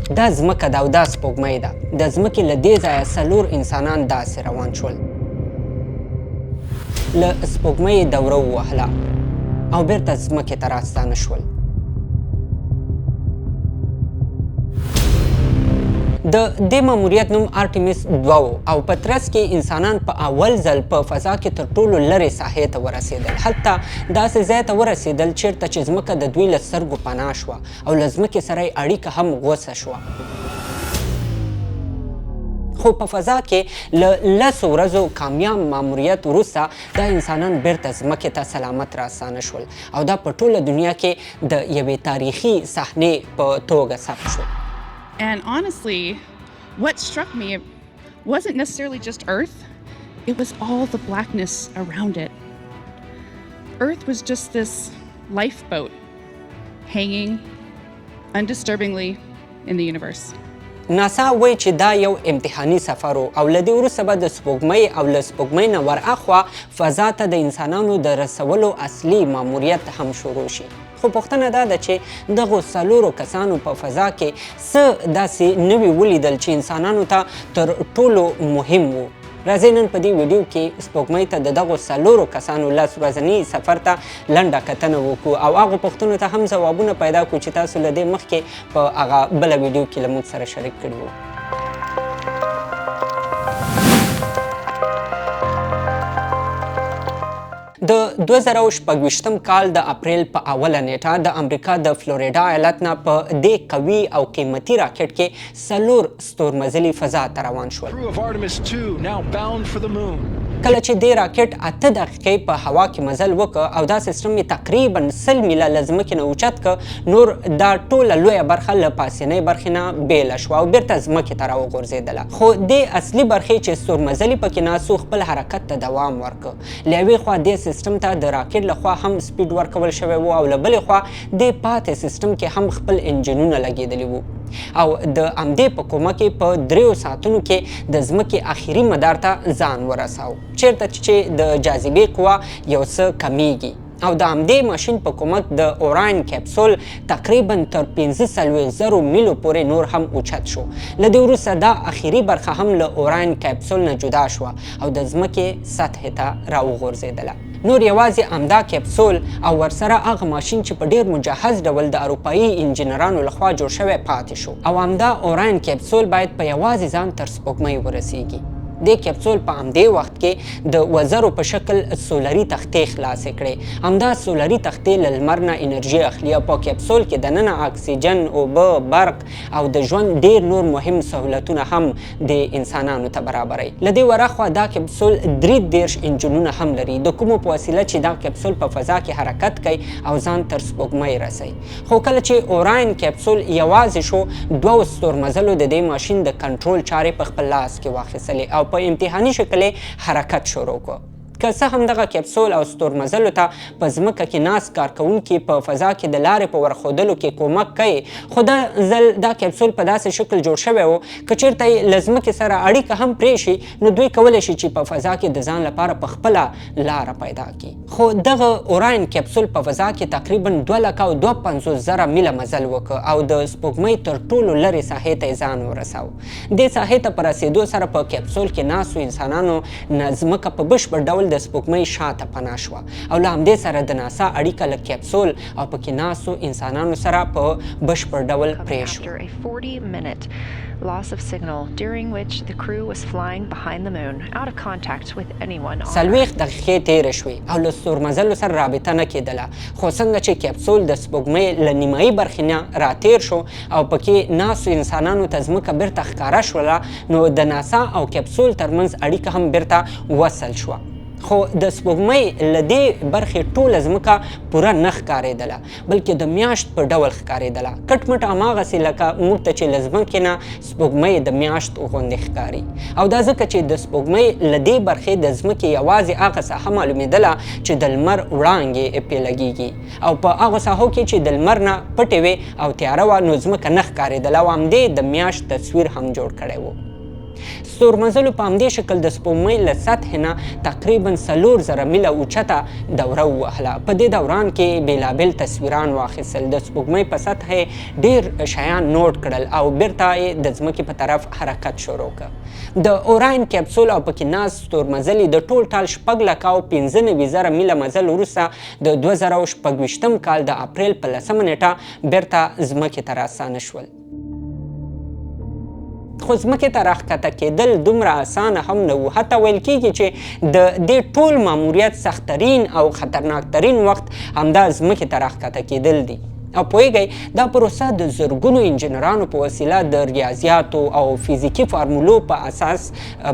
دا ځمکه ده او دا سپوږمۍ ده. د ځمکې له دې ځایه 4 انسانان داسې روان شول. له سپوږمۍ یې دوره ووهله او بیرته ځمکې ته راستانه شول. د دې ماموریت نوم آرټیمیس 2 و او په ترڅ کې انسانان په اول ځل په فضا کې تر ټولو لرې ساحې ته ورسېدل. حتی داسې ځای ته ورسېدل چیرته چې ځمکه د دوی له سترګو پناه شوه او له ځمکې سره یې اړیکه هم غوڅه شوه. خو په فضا کې له 10 ورځو کامیاب ماموریت وروسته دا انسانان بیرته ځمکې ته سلامت راستانه شول او دا په ټوله دنیا کې د یوې تاریخي صحنې په توګه ثبت شو. And honestly, what struck me wasn't necessarily just Earth, it was all the blackness around it. Earth was just this lifeboat hanging undisturbingly in the universe. ناسا وایي چې دا یو امتحاني سفر و او له دې وروسته به د سپوږمۍ او له سپوږمۍ نه ورهاخوا فضا ته د انسانانو د رسولو اصلي ماموریت هم شروع شي. خو پوښتنه دا ده چې دغو 4 کسانو په فضا کې څه داسې نوي ولیدل چې انسانانو ته تر ټولو مهم وو. راځئ نن په دې ویډیو کې سپوږمۍ ته د دغو 4 کسانو 10 ورځني سفر ته لنډه کتنه وکړو او هغو پوښتنو ته هم ځوابونه پیدا کړو چې تاسو له دې مخکې په هغه بله ویډیو کې له موږ سره شریک کړي وو. د 2026 کال د اپریل په اوله نیټه د امریکا د فلوریډا ایالت نه په دې قوي او قیمتي راکټ کې 4 ستورمزلي فضا ته روان شول. کله چې دې راکټ 8 دقیقې په هوا کې مزل وکړ او دا سیستم یې تقریبا 100 میله له ځمکې نه اوچت کړ، نور دا ټوله لویه برخه له پاسنۍ برخې نه بیله شوه او بیرته ځمکې ته راوغورځېدله. خو دې اصلي برخې چې ستورمزلي پکې ناست و خپل حرکت ته دوام ورکړ. له یوې خوا دې سیستم ته د راکټ لخوا هم سپیډ ورکول شوی و او له بلې خوا دې پاتې سیستم کې هم خپل انجنونه لګېدلي وو او د همدې په کومک یې په 3 ساعتونو کې د ځمکې اخري مدار ته ځان ورساو، چیرته چې د جاذبې قوه یو څه کمیږي او د همدې ماشین په کومک د اوراین کپسول تقریبا تر 45,000 میلو پورې نور هم اوچت شو. له دې وروسته دا اخري برخه هم له اوراین کپسول نه جدا شوه او د ځمکې سطحې ته راوغورځېدله. نور یوازې همدا کپسول او ورسره هغه ماشین چې په ډیر مجهز ډول د اروپایي انجینرانو لخوا جوړ شوی پاتې شو او همدا اوراین کپسول باید په یوازې ځان تر سپوږمۍ ورسیږي. دې کپسول په همدې وخت کې د وزرو په شکل سولري تختې خلاصې کړې. همدا سولري تختې له لمر نه انرژي اخلي او په کپسول کې دننه اکسیجن، اوبه، برق او د ژوند ډیر نور مهم سهولتونه هم د انسانانو ته برابروي. له دې ورهاخوا دا کپسول 33 انجنونه هم لري د کومو په وسیله چې دا کپسول په فضا کې حرکت کوي او ځان تر سپوږمۍ رسوي. خو کله چې اوراین کپسول یوازې شو، 2 ستورمزلو د دې ماشین د کنټرول چارې په خپل لاس کې واخیستلې او په امتحاني شکل حرکت شروع کړ. که څه هم دغه کپسول او ستورمزلو ته په ځمکه کې ناست کارکوونکي په فضا کې د لارې په ورښودلو کې کومک کوي، خو دا ځل دا کپسول په داسې شکل جوړ شوی و که چیرته یې له ځمکې سره اړیکه هم پرې شي نو دوی کولی شي چې په فضا کې د ځان لپاره په خپله لاره پیدا کړي. خو دغه اوراین کپسول په فضا کې تقریبا 2,52,000 میله مزل وکړ او د سپوږمۍ تر ټولو لرې ساحې ته یې ځان ورساو. دې ساحې ته په رسېدو سره په کپسول کې ناستو انسانانو نه ځمکه په بشپړ ډول د سپوږمۍ شاته پناه شوه او له همدې سره د ناسا اړیکه له کپسول او پکې ناستو انسانانو سره په بشپړ ډول پرې شوه. Loss of signal during which the crew was flying behind the moon out of contact with anyone on 40 دقیقې تیرې شوې او له ستورمزلو سره رابطه نه کېدله، خو څنګه چې کپسول د سپوږمۍ له نیمایي برخې نه راتیر شو او پکې ناستو انسانانو ته ځمکه بیرته ښکاره شوله نو د ناسا او کپسول ترمنځ اړیکه هم بیرته وصل شوه. خو د سپوږمۍ له دې برخې ټوله ځمکه پوره نه ښکارېدله بلکې د میاشت په ډول ښکارېدله، کټ مټ هماغسې لکه موږ ته چې له ځمکې نه سپوږمۍ د میاشت غوندې ښکاري. او دا ځکه چې د سپوږمۍ له دې برخې د ځمکې یوازې هغه ساحه معلومېدله چې د لمر وړانګې پرې لګېږي او په هغو ساحو کې چې د لمر نه پټې وې او تیاره وه نو ځمکه نه ښکارېدله او همدې د میاشت تصویر هم جوړ کړی و. ستورمزلو په همدې شکل د سپوږمۍ له سطحې نه تقریبا 4000 میله اوچته دوره ووهله. په دې دوران کې بېلابېل تصویران واخیستل، د سپوږمۍ په سطحه یې ډېر شیان نوټ کړل او بیرته یې د ځمکې په طرف حرکت شروع کړ. د اوراین کپسول او پکې ناست ستورمزلې د ټول ټال 6,95,000 میله مزل وروسته د 2026 کال د اپریل په 10 نیټه بیرته ځمکې ته راستانه شول. خو ځمکې ته راښکته کېدل دومره اسانه هم نه وو. حتی ویل کېږي چې د دې ټول ماموریت سختترین او خطرناکترین وخت همدا ځمکې ته راښکته کېدل دي. او پوهیږئ دا پروسه د زرګونو انجینرانو په وسیله د ریاضیاتو او فزیکي فارمولو په اساس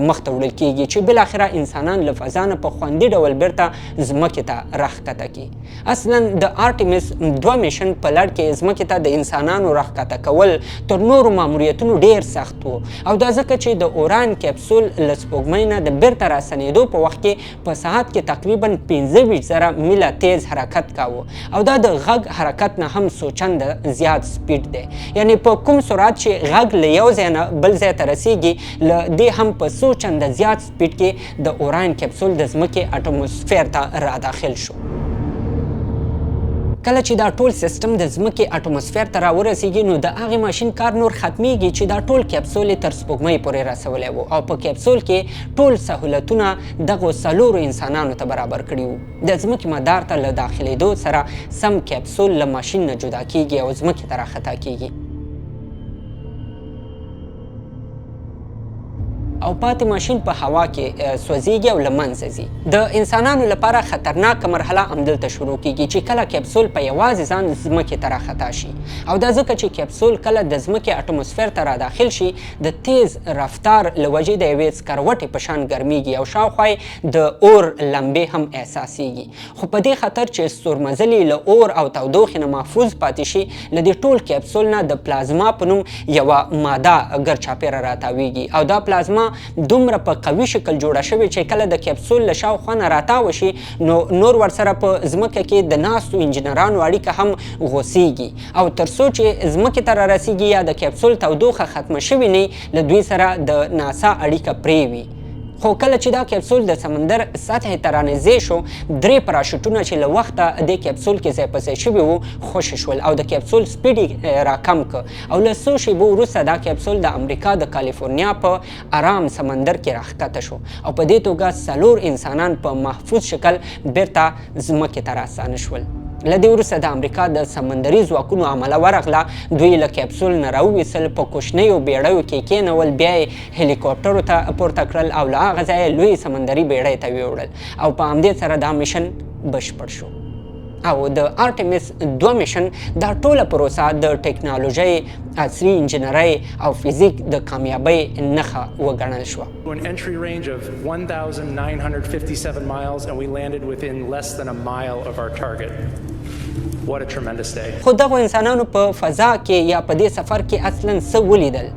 مخته وړل کېږي چې بالاخره انسانان له فضا نه په خوندي ډول بیرته ځمکې ته راښکته کړي. اصلا د آرټمیس 2 میشن په لړ کې ځمکې ته د انسانانو راښکته کول تر نورو ماموریتونو ډېر سخت و، او دا ځکه چې د اوراین کپسول له سپوږمۍ نه د بیرته راستنېدو په وخت کې په ساعت کې تقریبا 25,000 میله تیز حرکت کاوه، او دا د غږ حرکت نه هم څو چنده زیات سپیډ دی. یعنی په کوم سرعت چې غږ له یو ځای نه بل ځای ته رسیږي، له دې هم په څو چنده زیات سپیډ کې د اوراین کپسول د ځمکې اټموسفیر ته را داخل شو. کله چې دا ټول سیستم د ځمکې اټموسفیر ته راورسیږي نو د هغې ماشین کار نور ختمیږي چې دا ټول کپسول یې تر سپوږمۍ پورې رسولی و، او په کپسول کې ټول سهولتونه دغو 4 انسانانو ته برابر کړي وو. د ځمکې مدار ته له داخلېدو سره سم کپسول له ماشین نه جدا کیږي او ځمکې ته راخطا کیږي، او پاتې ماشین په هوا کې سوځېږي او له منځه ځي. د انسانانو لپاره خطرناکه مرحله همدلته شروع کیږي چې کله کپسول په یوازې ځان ځمکې ته راخطا شي، او دا ځکه چې کپسول کله د ځمکې اټموسفیر ته راداخل شي د تیز رفتار له وجې د یوې سکروټې په شان ګرمیږي او شاوخوا د اور لمبې هم احساسیږي. خو په دې خطر چې ستورمزلې له اور او تودوخې نه محفوظ پاتې شي، له دې ټول کپسول نه د پلازما په نوم یوه ماده ګرچاپیره راتاویږي، او دا پلازما دومره په قوي شکل جوړه شوې چې کله د کپسول له شاوخوا نه راتاو شي نو نور ورسره په ځمکه کې د ناستو انجینرانو اړیکه هم غوڅیږي، او تر څو چې ځمکې ته رارسیږي یا د کپسول تودوخه ختمه شوې نه له دوی سره د ناسا اړیکه پرې وي. خو کله چې دا کپسول د سمندر سطحې ته رانږدې شو، 3 پراشوټونه چې له وخته دې کپسول کې ځای په ځای شوي وو خوشې شول، او د کپسول سپیډ یې راکم کړ، او له څو شیبو وروسته دا کپسول د امریکا د کالیفورنیا په ارام سمندر کې راښکته شو، او په دې توګه 4 انسانان په محفوظ شکل بیرته ځمکې ته راستانه شول. له دې وروسته د امریکا د سمندري ځواکونو عمله ورغله، دوی له کپسول نه راوویستل، په کوچنیو بیړیو کې کېنول، بیا یې هلیکاپټرو ته پورته کړل او له هغه ځایه لوی سمندري بیړۍ ته ویوړل، او په همدې سره دا میشن بشپړ شو. او د آرټمیس 2 میشن دا ټوله پروسه د ټیکنالوژۍ، عصري انجینرۍ او فزیک د کامیابۍ نښه وګڼل شوه. An entry range of 1,957 miles and we landed within less than a mile of our target. What a tremendous day. خو دغه انسانانو په فضا کې یا په دې سفر کې اصلا څه ولیدل؟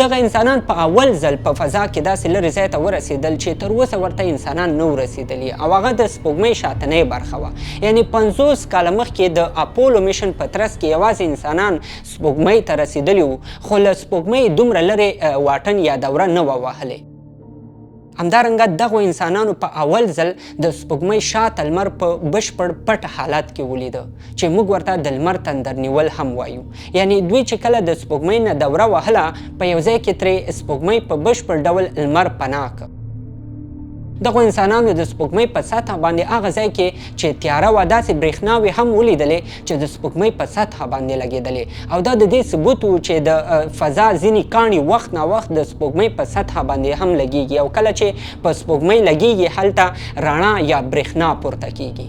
دغه انسانان په اول ځل په فضا کې داسې لرې ځای ته ورسېدل چې تر اوسه ورته انسانان نه و رسېدلي، او هغه د سپوږمۍ شاتنۍ برخه وه. یعنې 50 کاله مخکې د اپولو میشن په ترڅ کې یوازې انسانان سپوږمۍ ته رسېدلي وو، خو له سپوږمۍ دومره لرې واټن یا دوره نه وه وهلې. همدارنګه دغو انسانانو په اول ځل د سپوږمۍ شاته لمر په بشپړ پټ حالت کې ولیده چې موږ ورته د لمر تندر نیول هم وایو. یعنی دوی چې کله د سپوږمۍ نه دوره وهله، په یو ځای کې ترې سپوږمۍ په بشپړ ډول لمر پناه کړ. دغو انسانانو د سپوږمۍ په سطحه باندې هغه ځای کې چې تیاره وه داسې برېښناوې هم ولیدلې چې د سپوږمۍ په سطحه باندې لګېدلې، او دا د دې ثبوت و چې د فضا ځینې کاڼي وخت ناوخت د سپوږمۍ په سطحه باندې هم لګېږي، او کله چې په سپوږمۍ لګېږي هلته رڼا یا برېښنا پورته کېږي.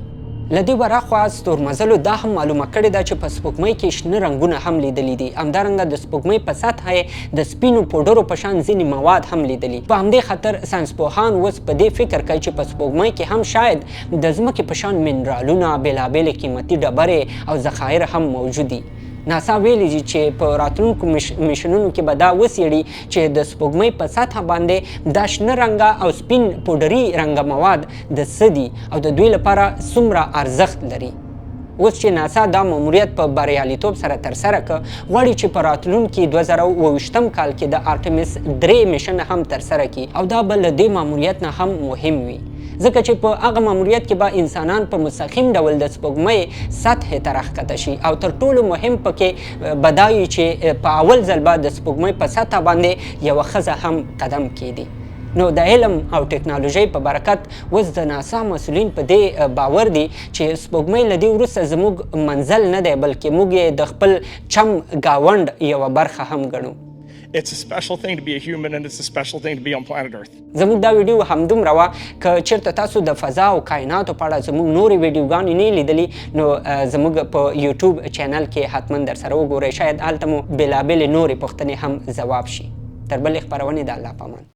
له دې ورهاخوا ستورمزلو دا هم معلومه کړې ده چې په سپوږمۍ کې شنه رنګونه هم لیدلي دي. همدارنګه د سپوږمۍ په سطحه یې د سپینو پوډرو په شان ځینې مواد هم لیدلي. په همدې خاطر ساینسپوهان اوس په دې فکر کوي چې په سپوږمۍ کې هم شاید د ځمکې په شان منرالونه، بېلابېلې قیمتي ډبرې او ذخایر هم موجود دي. ناسا ویلي دي چې په راتلونکو میشنونو کې به دا وڅېړي چې د سپوږمۍ په سطحه باندې دا شنه رنګه او سپین پوډري رنګه مواد د څه دي او د دوی لپاره څومره ارزښت لري. اوس چې ناسا دا ماموریت په بریالیتوب سره ترسره کړ غواړي چې په راتلونکي 2028 کال کې د آرټمیس 3 میشن هم ترسره کړي او دا به له دې ماموریت نه هم مهم وي ځکه چې په هغه ماموریت کې به انسانان په مستقیم ډول د سپوږمۍ سطحې ته راښکته شي او تر ټولو مهم پکې به دا وي چې په اول ځل به د سپوږمۍ په سطحه باندې یوه ښځه هم قدم کیږدي نو د علم او ټکنالوژۍ په برکت اوس د ناسا مسؤلین په دې باور دي چې سپوږمۍ له دې وروسته زموږ منزل نه دی بلکې موږ یې د خپل چم ګاونډ یوه برخه هم ګڼو It's a special thing to be a human and it's a special thing to be on planet Earth. زموږ دا ویډیو همدومره وه که چېرته تاسو د فضا او کائناتو په اړه زموږ نورې ویډیوګانې نه لیدلي نو زموږ په یوټیوب چینل کې حتما در سره وګورئ شاید هلته مو بېلابېلې نورې پوښتنې هم ځواب شي تر بلې خپرونې د الله په امان